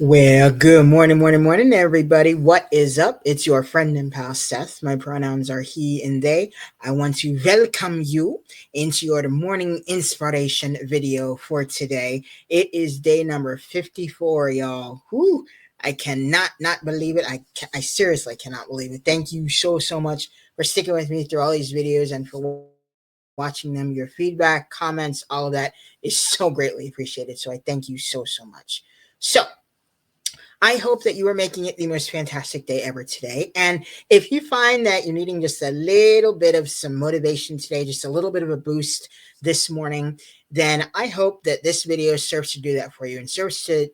Well, good morning, everybody. What is up? It's your friend and pal Seth. My pronouns are he and they. I want to welcome you into your morning inspiration video for today. It is day number 54, y'all. Whoo! I cannot not believe it. I seriously cannot believe it. Thank you so much for sticking with me through all these videos and for watching them. Your feedback, comments, all of that is so greatly appreciated. So I thank you so much. So I hope that you are making it the most fantastic day ever today. And if you find that you're needing just a little bit of some motivation today, just a little bit of a boost this morning, then I hope that this video serves to do that for you and serves to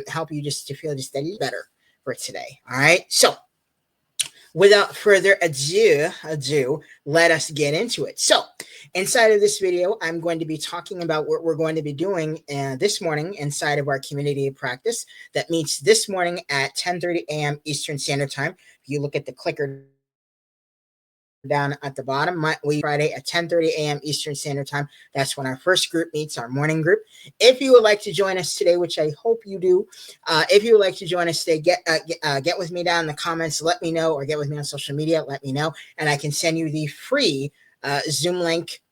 help you just to feel just a little better for today. All right. So without further ado, let us get into it. So inside of this video, I'm going to be talking about what we're going to be doing this morning inside of our community practice that meets this morning at 10:30 a.m. Eastern Standard Time. If you look at the clicker down at the bottom, we Friday at 10:30 a.m. Eastern Standard Time. That's when our first group meets, our morning group. If you would like to join us today, which I hope you do, if you would like to join us today, get with me down in the comments. Let me know, or get with me on social media. Let me know, and I can send you the free Zoom link.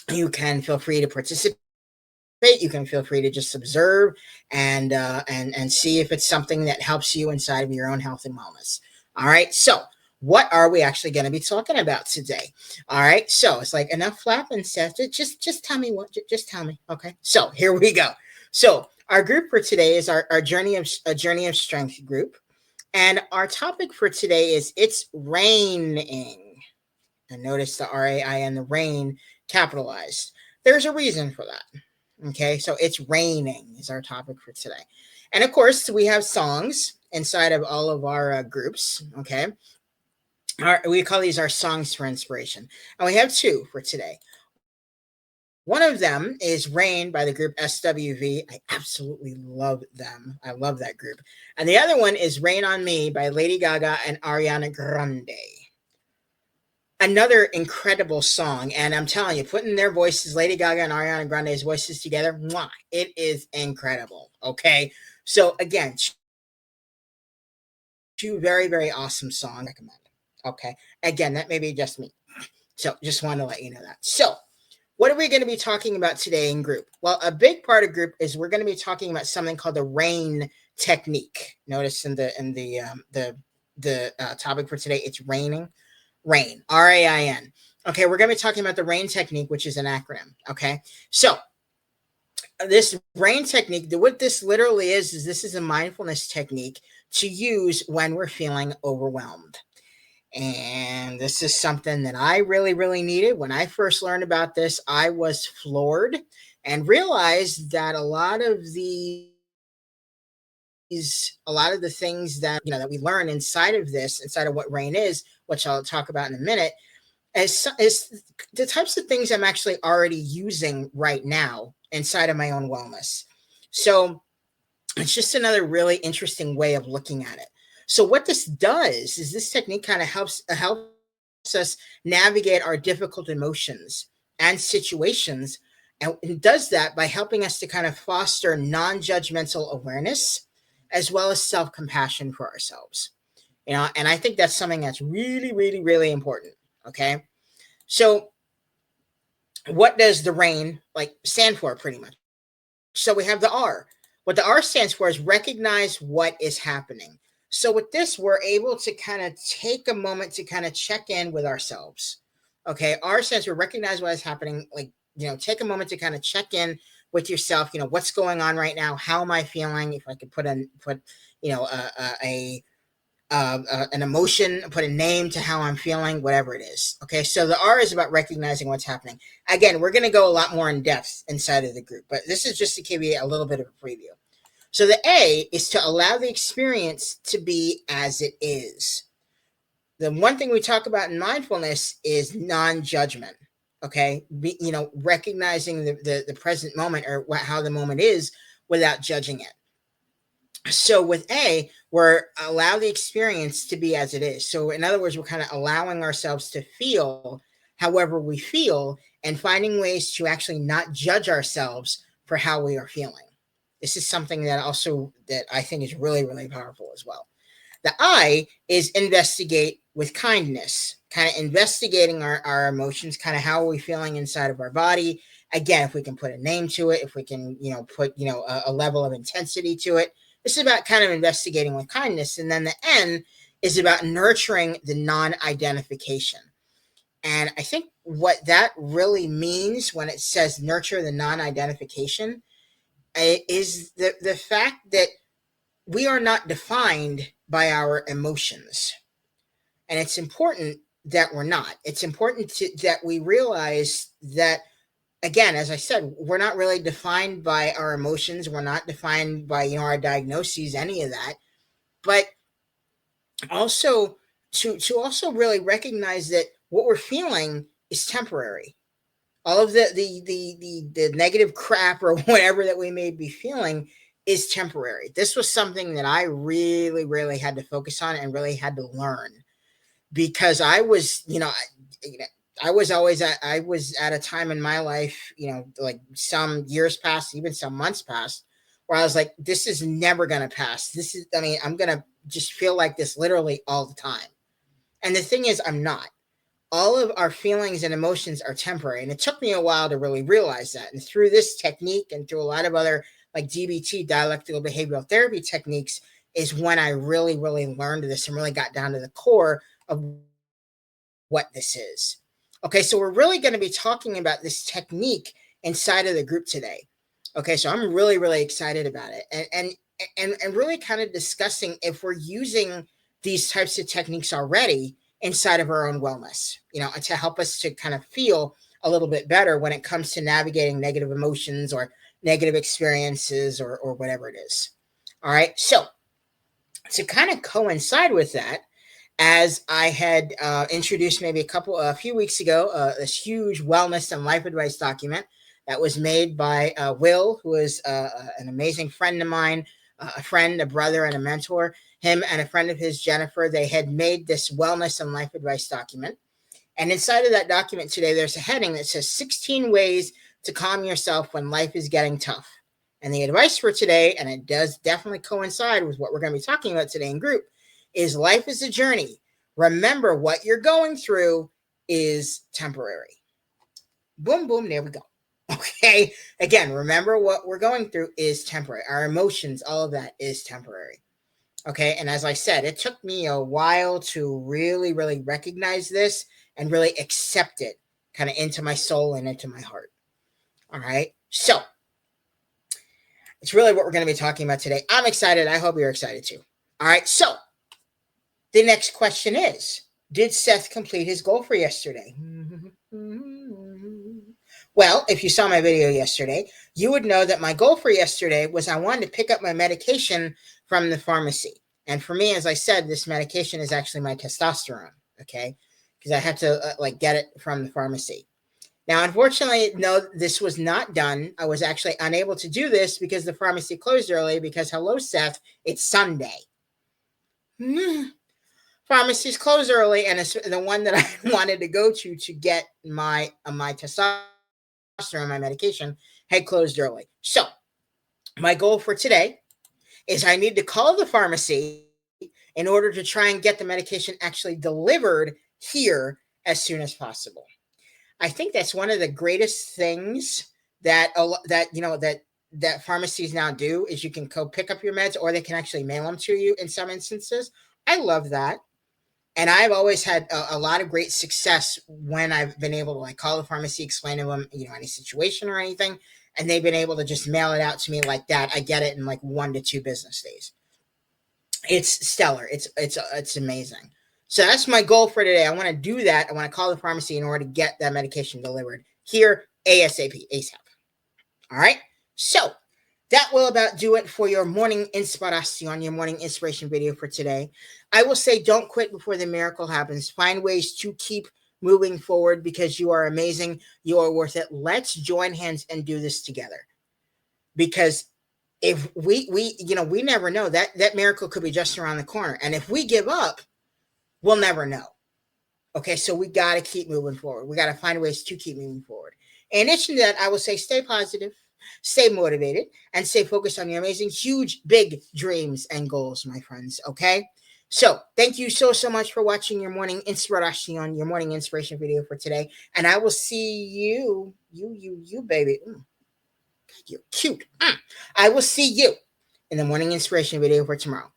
You can feel free to participate. You can feel free to just observe and see if it's something that helps you inside of your own health and wellness. All right, so what are we actually going to be talking about today? All right, so it's like enough flapping, Seth. Just tell me what. Just tell me. Okay, so here we go. So our group for today is our journey of strength group, and our topic for today is it's raining. And notice the RAIN, the rain, capitalized. There's a reason for that. Okay, so it's raining is our topic for today. And of course, we have songs inside of all of our groups. Okay, we call these our songs for inspiration. And we have two for today. One of them is Rain by the group SWV. I absolutely love them. I love that group. And the other one is Rain on Me by Lady Gaga and Ariana Grande. Another incredible song, and I'm telling you, putting their voices, Lady Gaga and Ariana Grande's voices together, it is incredible. Okay, so again, two very awesome songs. I recommend. Okay, again, that may be just me, so just want to let you know that. So what are we going to be talking about today in group? Well, a big part of group is we're going to be talking about something called the RAIN technique. Notice in the topic for today, it's raining. RAIN, RAIN. Okay, we're going to be talking about the RAIN technique, which is an acronym. Okay, so this RAIN technique, what this literally is this is a mindfulness technique to use when we're feeling overwhelmed. And this is something that I really needed. When I first learned about this, I was floored and realized that a lot of the things that that we learn inside of what RAIN is, which I'll talk about in a minute, is the types of things I'm actually already using right now inside of my own wellness. So it's just another really interesting way of looking at it. So what this does is this technique kind of helps us navigate our difficult emotions and situations, and it does that by helping us to kind of foster non-judgmental awareness as well as self-compassion for ourselves. And I think that's something that's really important. Okay, so what does the RAIN stand for? Pretty much. So we have the R. What the R stands for is recognize what is happening. So with this, we're able to kind of take a moment to kind of check in with ourselves. Okay, R stands for recognize what is happening. Take a moment to kind of check in with yourself. What's going on right now? How am I feeling? If I could put an emotion, put a name to how I'm feeling, whatever it is. Okay, so the R is about recognizing what's happening. Again, we're going to go a lot more in depth inside of the group, but this is just to give you a little bit of a preview. So the A is to allow the experience to be as it is. The one thing we talk about in mindfulness is non-judgment. Okay, recognizing the present moment, or how the moment is, without judging it. So with A, we're allow the experience to be as it is. So in other words, we're kind of allowing ourselves to feel however we feel and finding ways to actually not judge ourselves for how we are feeling. This is something that I think is really, really powerful as well. The I is investigate with kindness, kind of investigating our emotions, kind of how are we feeling inside of our body. Again, if we can put a name to it, if we can, put, a level of intensity to it. This is about kind of investigating with kindness. And then the N is about nurturing the non-identification. And I think what that really means when it says nurture the non-identification is the fact that we are not defined by our emotions. And it's important that we're not. It's important that we realize that, again, as I said, we're not really defined by our emotions. We're not defined by, our diagnoses, any of that. But also to also really recognize that what we're feeling is temporary. All of the negative crap or whatever that we may be feeling is temporary. This was something that I really, really had to focus on and really had to learn, because I was, I was at a time in my life, like some years past, even some months past, where I was like, this is never going to pass. I'm going to just feel like this literally all the time. And the thing is, I'm not. All of our feelings and emotions are temporary. And it took me a while to really realize that. And through this technique and through a lot of other like DBT, dialectical behavioral therapy techniques, is when I really, really learned this and really got down to the core of what this is. Okay, so we're really going to be talking about this technique inside of the group today. Okay, so I'm really, really excited about it. And really kind of discussing if we're using these types of techniques already inside of our own wellness, to help us to kind of feel a little bit better when it comes to navigating negative emotions or negative experiences or whatever it is. All right. So to kind of coincide with that, as I had introduced maybe a few weeks ago, this huge wellness and life advice document that was made by Will, who is an amazing friend of mine, a friend, a brother, and a mentor. Him and a friend of his, Jennifer, they had made this wellness and life advice document. And inside of that document today, there's a heading that says 16 ways to calm yourself when life is getting tough. And the advice for today, and it does definitely coincide with what we're going to be talking about today in group, is life is a journey. Remember, what you're going through is temporary. Boom, boom, there we go. Okay. Again, remember, what we're going through is temporary. Our emotions, all of that is temporary. Okay. And as I said, it took me a while to really, really recognize this and really accept it kind of into my soul and into my heart. All right. So it's really what we're going to be talking about today. I'm excited. I hope you're excited too. All right. So the next question is, did Seth complete his goal for yesterday? Well, if you saw my video yesterday, you would know that my goal for yesterday was I wanted to pick up my medication from the pharmacy. And for me, as I said, this medication is actually my testosterone, okay? Because I had to get it from the pharmacy. Now, unfortunately, no, this was not done. I was actually unable to do this because the pharmacy closed early because, hello, Seth, it's Sunday. Pharmacies close early, and it's the one that I wanted to go to get my testosterone, my medication, had closed early. So my goal for today is I need to call the pharmacy in order to try and get the medication actually delivered here as soon as possible. I think that's one of the greatest things that pharmacies now do, is you can go pick up your meds, or they can actually mail them to you in some instances. I love that. And I've always had a lot of great success when I've been able to call the pharmacy, explain to them, any situation or anything, and they've been able to just mail it out to me like that. I get it in 1 to 2 business days. It's stellar. It's amazing. So that's my goal for today. I want to do that. I want to call the pharmacy in order to get that medication delivered here ASAP, ASAP. All right. So that will about do it for your morning inspiration, your morning inspiration video for today. I will say, don't quit before the miracle happens. Find ways to keep moving forward, because you are amazing. You are worth it. Let's join hands and do this together. Because if we never know, that miracle could be just around the corner. And if we give up, we'll never know. Okay, so we got to keep moving forward. We got to find ways to keep moving forward. In addition to that, I will say, stay positive. stay motivated, and stay focused on your amazing, huge, big dreams and goals, my friends. Okay. So thank you so much for watching your morning inspiration, your morning inspiration video for today. And I will see you, baby. You're cute. I will see you in the morning inspiration video for tomorrow.